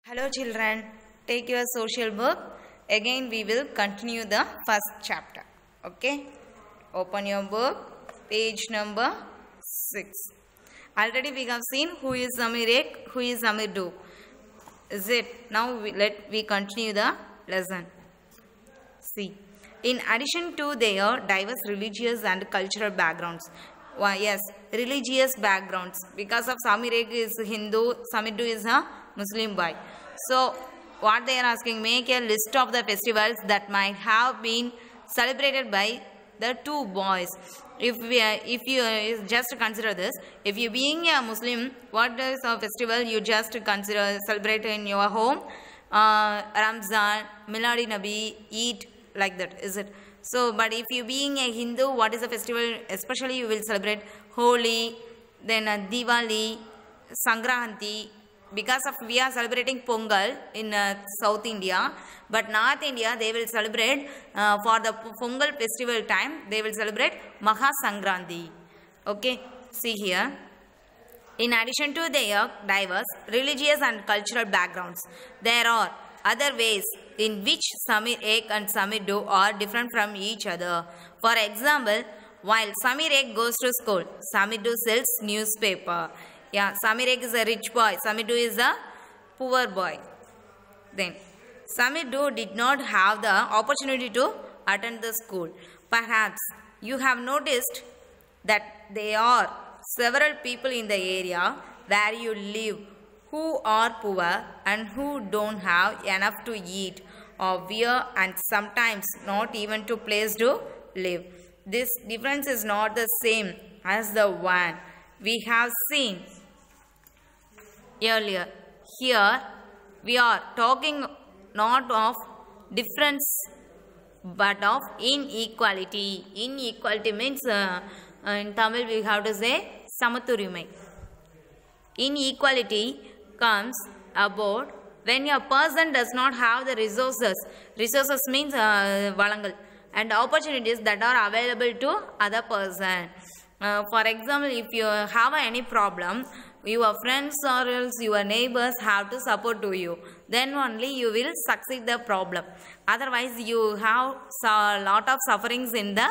Hello children, take your social book. Again we will continue the first chapter. Okay, open your book, page number 6. Already we have seen who is Samir Ek, who is Samir Do. Is it? Now let we continue the lesson. See, in addition to their diverse religious and cultural backgrounds, yes, religious backgrounds, because of Samir Ek is Hindu, Samir Do is a Muslim boy. So, what they are asking, make a list of the festivals that might have been celebrated by the two boys. If you just consider this, if you being a Muslim, what is a festival you just consider celebrate in your home? Ramzan, Miladi Nabi, Eid, like that, is it? So, but if you being a Hindu, what is a festival? Especially you will celebrate Holi, then Diwali, Sankranti. Because of we are celebrating Pongal in South India, but North India they will celebrate for the Pongal festival time they will celebrate Maha Sankranti. Okay, see here. In addition to their diverse religious and cultural backgrounds, there are other ways in which Samir Ek and Samir Do are different from each other. For example, while Samir Ek goes to school, Samir Do sells newspaper. Yeah, Samir Ek is a rich boy, Samir Do is a poor boy. Then, Samir Do did not have the opportunity to attend the school. Perhaps you have noticed that there are several people in the area where you live who are poor and who don't have enough to eat or wear and sometimes not even to place to live. This difference is not the same as the one we have seen earlier. Here we are talking not of difference but of inequality. Inequality means in Tamil we have to say Samathurumai. Inequality comes about when a person does not have the resources. Resources means valangal and opportunities that are available to other person. For example, if you have any problem, your friends or else your neighbors have to support to you. Then only you will succeed the problem. Otherwise, you have a lot of sufferings in the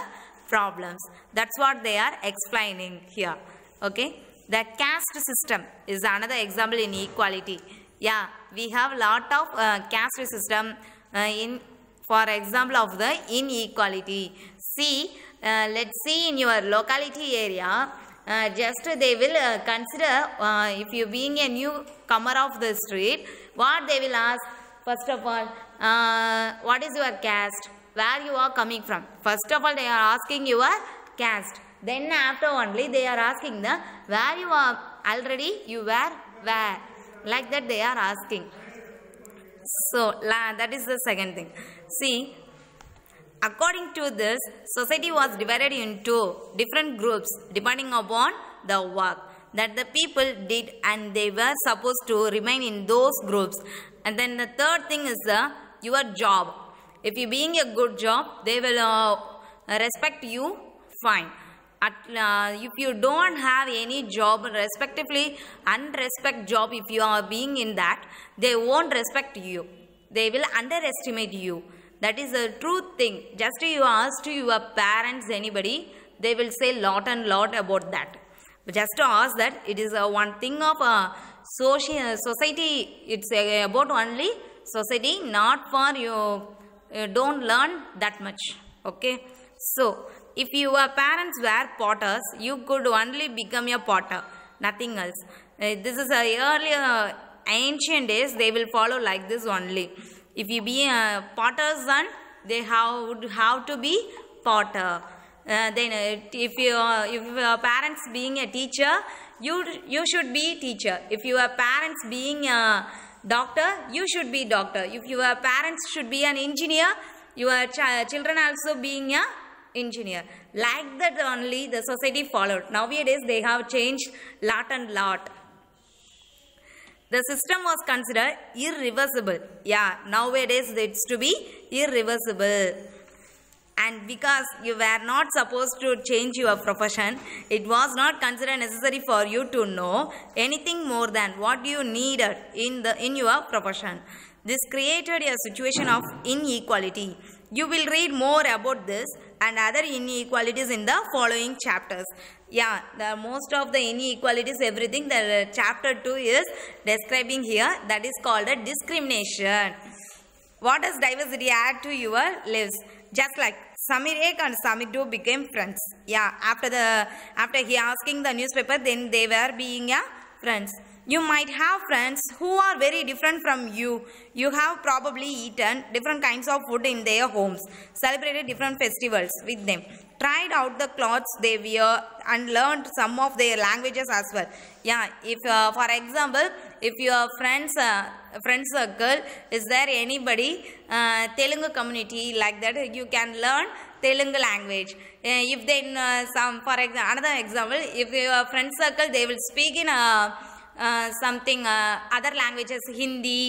problems. That's what they are explaining here. Okay. The caste system is another example in equality. Yeah, we have lot of caste system in for example of the inequality. See, let's see in your locality area, just they will consider if you being a newcomer of the street, what they will ask, first of all, what is your caste, where you are coming from. First of all, they are asking your caste. Then after only they are asking the where you are already, you were where. Like that they are asking. So, that is the second thing. See, according to this, society was divided into different groups depending upon the work that the people did and they were supposed to remain in those groups. And then the third thing is your job. If you being a good job, they will respect you fine. If you don't have any job, respectively unrespect job, if you are being in that, they won't respect you. They will underestimate you. That is a true thing. Just you ask to your parents, anybody, they will say lot and lot about that. But just to ask that, it is one thing of society. It's about only society, not for you. Don't learn that much. Okay. So, if your parents were potters, you could only become a potter, nothing else. This is a earlier ancient days, they will follow like this only. If you be a potter's son, they would have to be potter. Then if your parents being a teacher, you should be teacher. If your parents being a doctor, you should be doctor. If your parents should be an engineer, your children also being a engineer. Like that only the society followed. Nowadays they have changed lot and lot. The system was considered irreversible. Yeah, nowadays it's to be irreversible. and because you were not supposed to change your profession, it was not considered necessary for you to know anything more than what you needed in your profession. This created a situation of inequality. You will read more about this and other inequalities in the following chapters. Yeah, the most of the inequalities, everything the chapter 2 is describing here, that is called a discrimination. What does diversity add to your lives? Just like Samir Ek and Samir 2 became friends. Yeah, after he asking the newspaper, then they were being friends. You might have friends who are very different from you. You have probably eaten different kinds of food in their homes, celebrated different festivals with them, tried out the clothes they wear, and learned some of their languages as well. Yeah, if for example, if your friend circle, is there anybody Telugu community like that, you can learn Telugu language. If then for example, another example, if your friend circle, they will speak in something other languages, Hindi,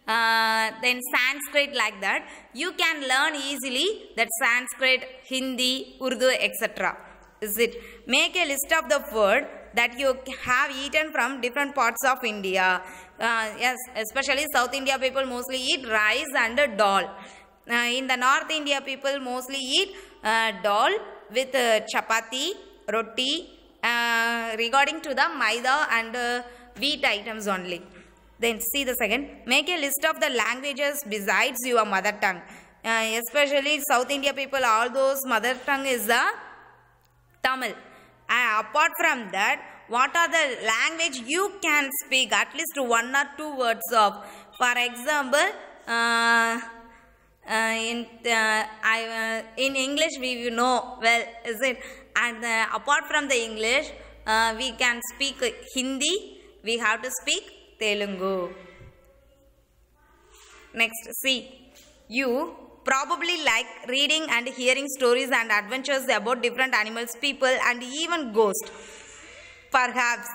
then Sanskrit, like that, you can learn easily that Sanskrit, Hindi, Urdu, etc. Is it? Make a list of the food that you have eaten from different parts of India. Yes, especially South India people mostly eat rice and dal. In the North India people mostly eat dal with chapati, roti, regarding to the maida and wheat items only. Then see the second. Make a list of the languages besides your mother tongue. Especially South India people, all those mother tongue is the Tamil. Apart from that, what are the language you can speak at least 1 or 2 words of? For example, in English we know well, is it? And apart from the English, we can speak Hindi. We have to speak Telugu. Next, see. You probably like reading and hearing stories and adventures about different animals, people, and even ghosts. Perhaps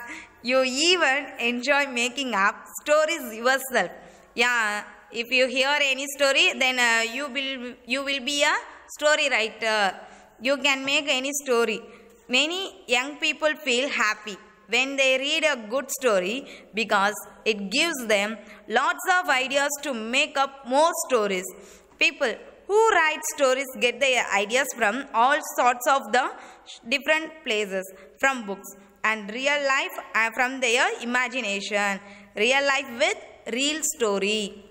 you even enjoy making up stories yourself. Yeah, if you hear any story, then you will be a story writer. You can make any story. Many young people feel happy when they read a good story because it gives them lots of ideas to make up more stories. People who write stories get their ideas from all sorts of the different places, from books and real life, from their imagination. Real life with real story.